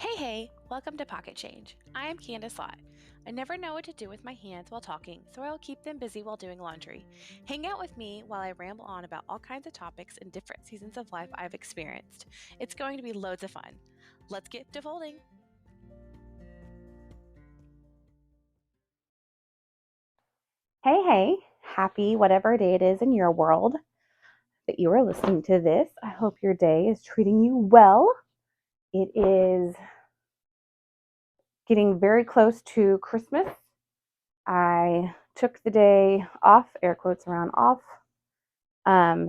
Hey, welcome to Pocket Change. I am Candace Lott. I never know what to do with my hands while talking, so I'll keep them busy while doing laundry. Hang out with me while I ramble on about all kinds of topics and different seasons of life I've experienced. It's going to be loads of fun. Let's get to folding. Hey, happy whatever day it is in your world that you are listening to this. I hope your day is treating you well. It is getting very close to Christmas. I took the day off, air quotes around off, to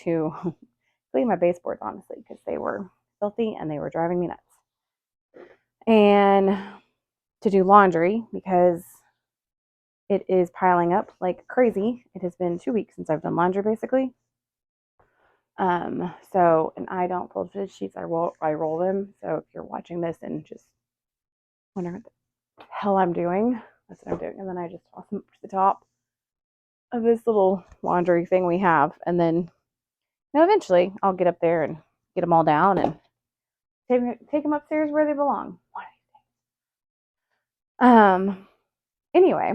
to clean my baseboards honestly because they were filthy and they were driving me nuts. And to do laundry because it is piling up like crazy. It has been 2 weeks since I've done laundry basically. And I don't fold fitted sheets. I roll them. So if you're watching this and just wondering what the hell I'm doing, that's what I'm doing. And then I just toss them up to the top of this little laundry thing we have. And then, eventually I'll get up there and get them all down and take them upstairs where they belong. Um, anyway,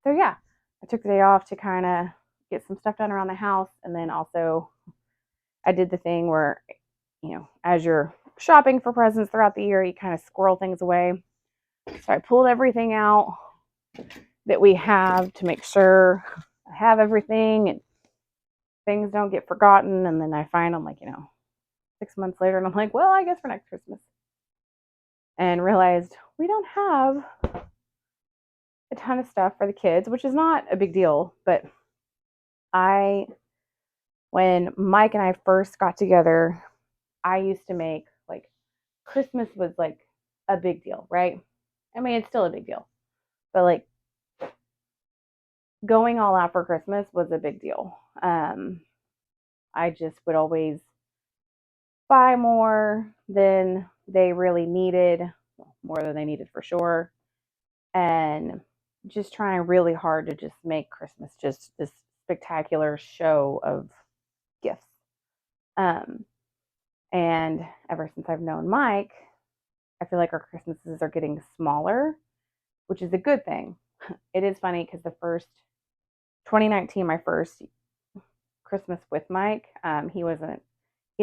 so yeah, I took the day off to kind of get some stuff done around the house. And then also I did the thing where, as you're shopping for presents throughout the year, you kind of squirrel things away. So I pulled everything out that we have to make sure I have everything and things don't get forgotten. And then I find I'm like, 6 months later, and I'm like, well, I guess for next Christmas. And realized we don't have a ton of stuff for the kids, which is not a big deal. But I, when Mike and I first got together, I used to make like Christmas was like a big deal, right? I mean, it's still a big deal, but like going all out for Christmas was a big deal. I just would always buy more than they really needed, more than they needed for sure, and just trying really hard to just make Christmas just this spectacular show of gifts. Um, and ever since I've known Mike, I feel like our Christmases are getting smaller, which is a good thing. It is funny because the first 2019, my first Christmas with Mike, he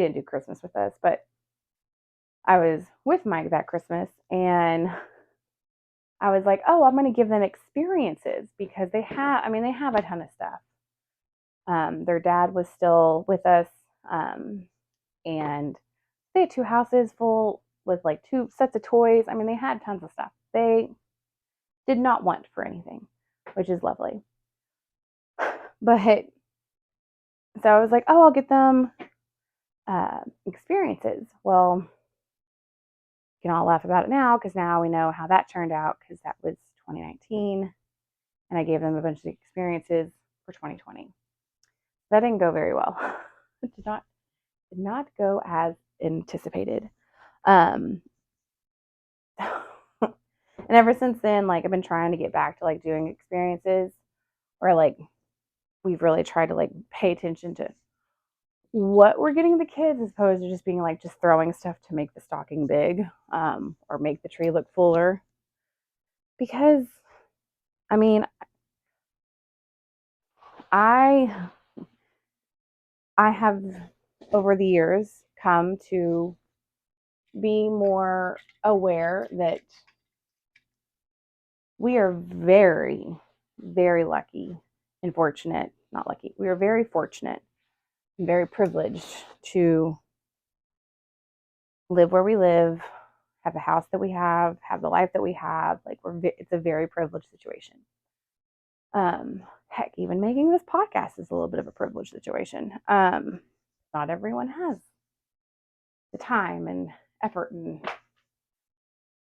didn't do Christmas with us, but I was with Mike that Christmas and I was like, oh, I'm going to give them experiences because they have a ton of stuff. Their dad was still with us, and they had two houses full with like two sets of toys. I mean, they had tons of stuff. They did not want for anything, which is lovely. But so I was like, oh, I'll get them experiences. Well, you can all laugh about it now because now we know how that turned out because that was 2019 and I gave them a bunch of experiences for 2020. That didn't go very well. It did not go as anticipated. Um, and ever since then, like I've been trying to get back to like doing experiences where like we've really tried to like pay attention to what we're getting the kids as opposed to just being like just throwing stuff to make the stocking big, or make the tree look fuller. Because I mean, I I have over the years come to be more aware that we are very, very lucky and fortunate. Not lucky. We are very fortunate and very privileged to live where we live, have the house that we have the life that we have. Like it's a very privileged situation. Heck, even making this podcast is a little bit of a privileged situation. Not everyone has the time and effort and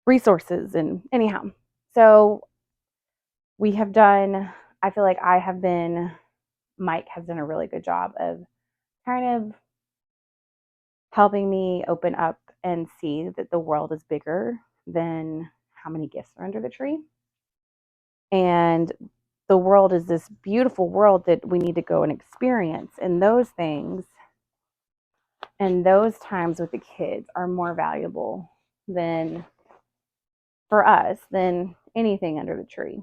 resources and anyhow. So we have done, I feel like Mike has done a really good job of kind of helping me open up and see that the world is bigger than how many gifts are under the tree. And the world is this beautiful world that we need to go and experience. And those things And those times with the kids are more valuable than for us than anything under the tree.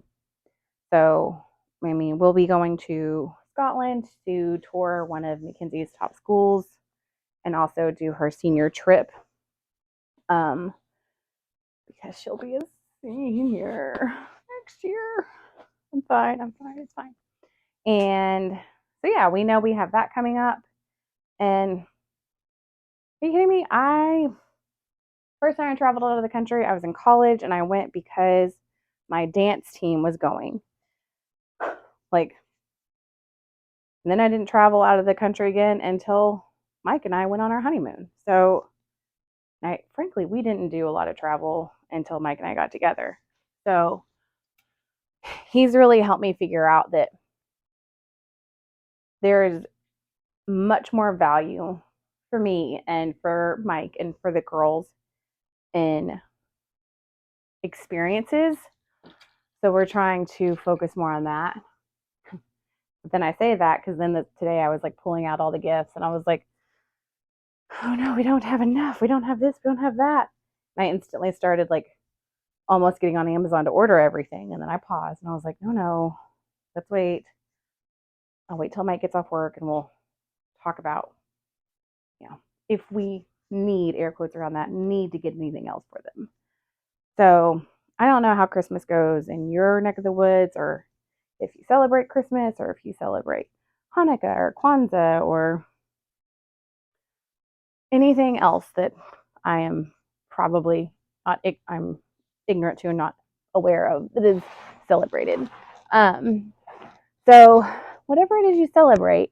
So, I mean, we'll be going to Scotland to tour one of Mackenzie's top schools and also do her senior trip. Because she'll be a senior next year. I'm fine. It's fine. And so, yeah, we know we have that coming up. And are you kidding me? First time I traveled out of the country, I was in college and I went because my dance team was going. Like, and then I didn't travel out of the country again until Mike and I went on our honeymoon. So, frankly, we didn't do a lot of travel until Mike and I got together. So, he's really helped me figure out that there is much more value for me and for Mike and for the girls in experiences. So we're trying to focus more on that. But then I say that because then today I was like pulling out all the gifts and I was like, oh no, we don't have enough. We don't have this. We don't have that. And I instantly started like almost getting on Amazon to order everything. And then I paused and I was like, no, let's wait. I'll wait till Mike gets off work and we'll talk about, if we need, air quotes around that, need to get anything else for them. So I don't know how Christmas goes in your neck of the woods, or if you celebrate Christmas, or if you celebrate Hanukkah or Kwanzaa or anything else that I am probably not, I'm ignorant to and not aware of that is celebrated. So whatever it is you celebrate,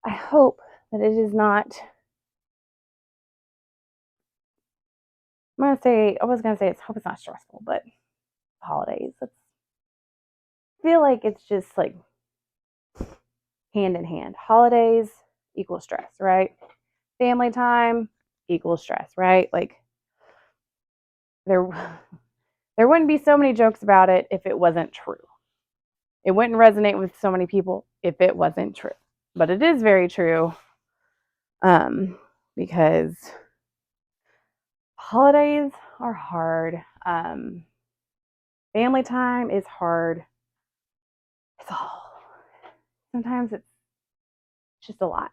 I hope that it is not, I hope it's not stressful, but holidays, I feel like it's just like hand in hand. Holidays equals stress, right? Family time equals stress, right? Like there wouldn't be so many jokes about it if it wasn't true. It wouldn't resonate with so many people if it wasn't true. But it is very true, because holidays are hard. Family time is hard. Sometimes it's just a lot.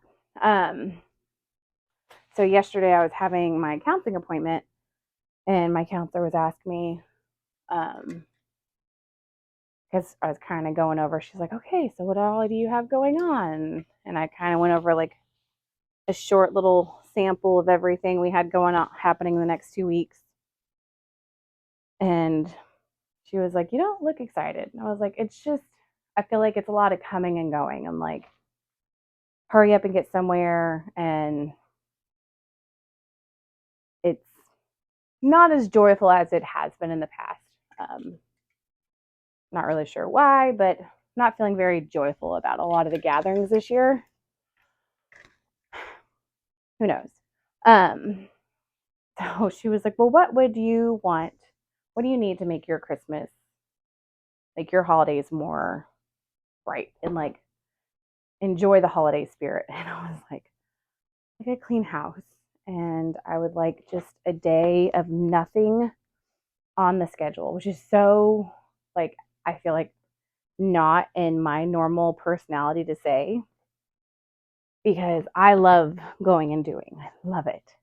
So yesterday I was having my counseling appointment and my counselor was asking me, because I was kind of going over, she's like, okay, so what all do you have going on? And I kind of went over like a short little sample of everything we had going on happening in the next 2 weeks. And she was like, you don't look excited. And I was like, it's just, I feel like it's a lot of coming and going. I'm like, hurry up and get somewhere. And it's not as joyful as it has been in the past. Not really sure why, but not feeling very joyful about a lot of the gatherings this year. Who knows? So she was like, well, what would you want? What do you need to make your Christmas, like your holidays, more bright and like enjoy the holiday spirit? And I was like a clean house. And I would like just a day of nothing on the schedule, which is so, like, I feel like not in my normal personality to say, because I love going and doing. I love it.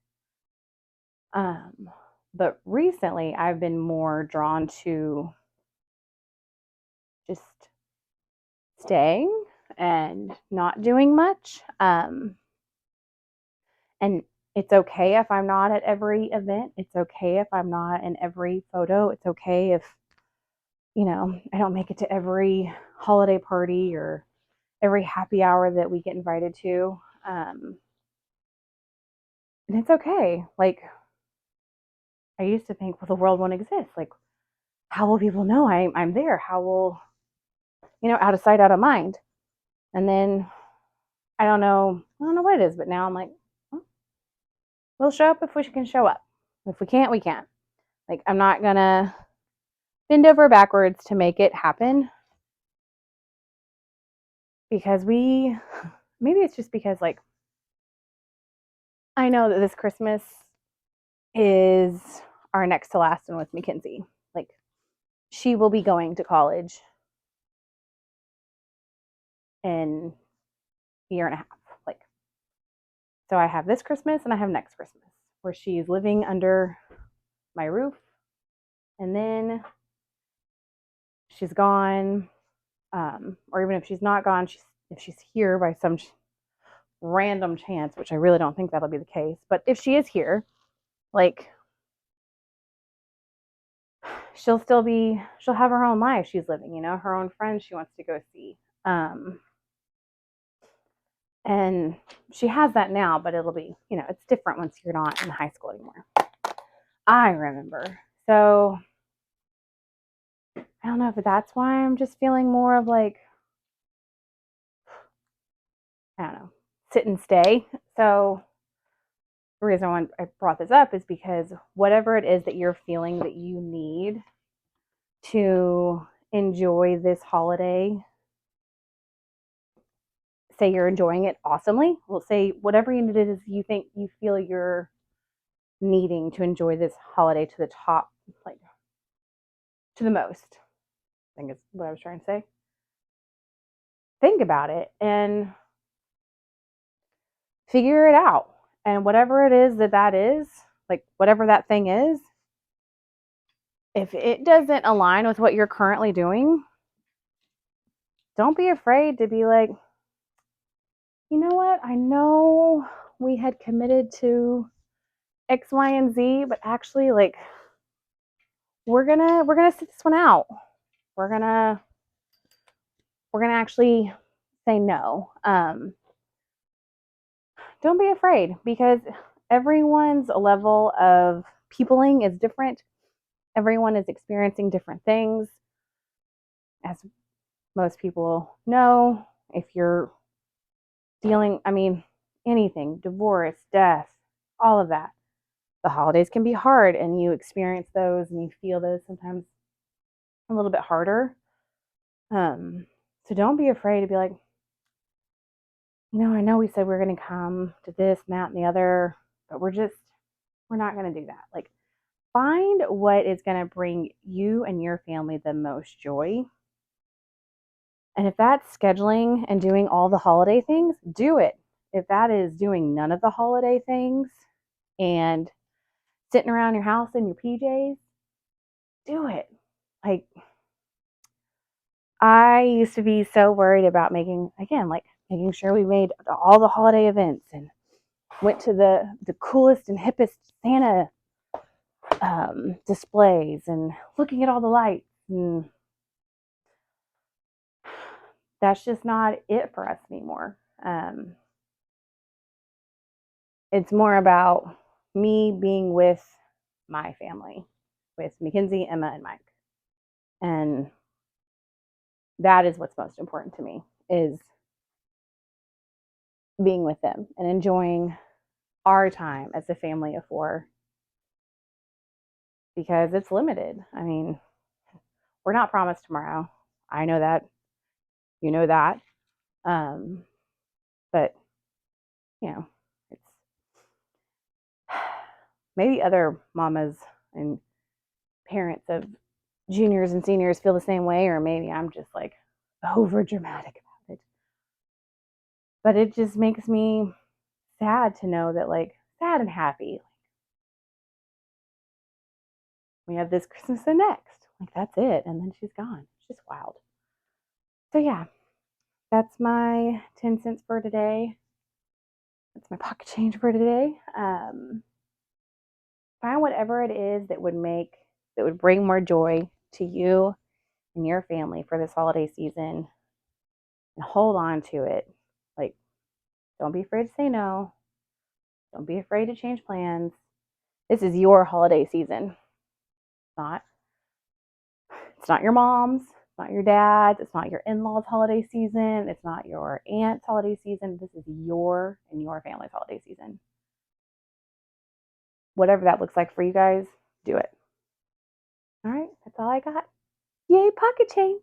But recently I've been more drawn to just staying and not doing much. And it's okay if I'm not at every event. It's okay if I'm not in every photo. It's okay if, I don't make it to every holiday party or every happy hour that we get invited to. And it's okay. Like, I used to think, well, the world won't exist. Like, how will people know I'm there? How will, out of sight, out of mind? And then I don't know what it is, but now I'm like, well, we'll show up if we can show up. If we can't, we can't. Like, I'm not gonna bend over backwards to make it happen, because maybe it's just because, like, I know that this Christmas is our next to last one with Mackenzie. Like, she will be going to college in a year and a half. Like, so I have this Christmas and I have next Christmas where she's living under my roof, and then she's gone. Or even if she's not gone, if she's here by some random chance, which I really don't think that'll be the case, but if she is here, like, she'll have her own life she's living, her own friends she wants to go see. And she has that now, but it'll be, it's different once you're not in high school anymore. I remember. So I don't know if that's why I'm just feeling more of like, I don't know, sit and stay. So the reason I brought this up is because whatever it is that you're feeling that you need to enjoy this holiday, say you're enjoying it awesomely. We'll say whatever it is you think you feel you're needing to enjoy this holiday to the top, like to the most, I think is what I was trying to say. Think about it and figure it out. And whatever it is that is, like whatever that thing is, if it doesn't align with what you're currently doing, don't be afraid to be like, you know what? I know we had committed to X, Y, and Z, but actually, like, we're gonna sit this one out. We're gonna actually say no. Don't be afraid, because everyone's level of peopling is different. Everyone is experiencing different things. As most people know, if you're dealing, anything, divorce, death, all of that, the holidays can be hard, and you experience those and you feel those sometimes a little bit harder. So don't be afraid to be like, I know we said we're going to come to this and that and the other, but we're not going to do that. Like, find what is going to bring you and your family the most joy. And if that's scheduling and doing all the holiday things, do it. If that is doing none of the holiday things and sitting around your house in your PJs, do it. Like, I used to be so worried about making sure we made all the holiday events and went to the coolest and hippest Santa displays and looking at all the lights. And that's just not it for us anymore. It's more about me being with my family, with Mackenzie, Emma, and Mike. And that is what's most important to me, is being with them and enjoying our time as a family of four, because it's limited. We're not promised tomorrow. I know that. You know that. But, it's maybe other mamas and parents of juniors and seniors feel the same way, or maybe I'm just like over dramatic about it. But it just makes me sad to know that, like, sad and happy. We have this Christmas and next. Like, that's it. And then she's gone. It's just wild. So, yeah, that's my 10 cents for today. That's my pocket change for today. Find whatever it is that would bring more joy to you and your family for this holiday season, and hold on to it. Like, don't be afraid to say no. Don't be afraid to change plans. This is your holiday season. It's not your mom's, it's not your dad's, it's not your in-laws' holiday season, it's not your aunt's holiday season. This is your and your family's holiday season. Whatever that looks like for you guys, do it. All right, that's all I got. Yay, pocket change.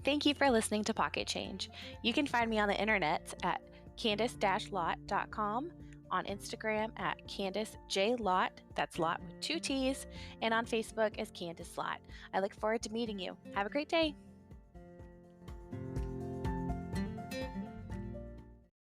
Thank you for listening to Pocket Change. You can find me on the internet at candice-lott.com, on Instagram at Candice J. Lott, that's Lott with 2 T's, and on Facebook as Candice Lott. I look forward to meeting you. Have a great day.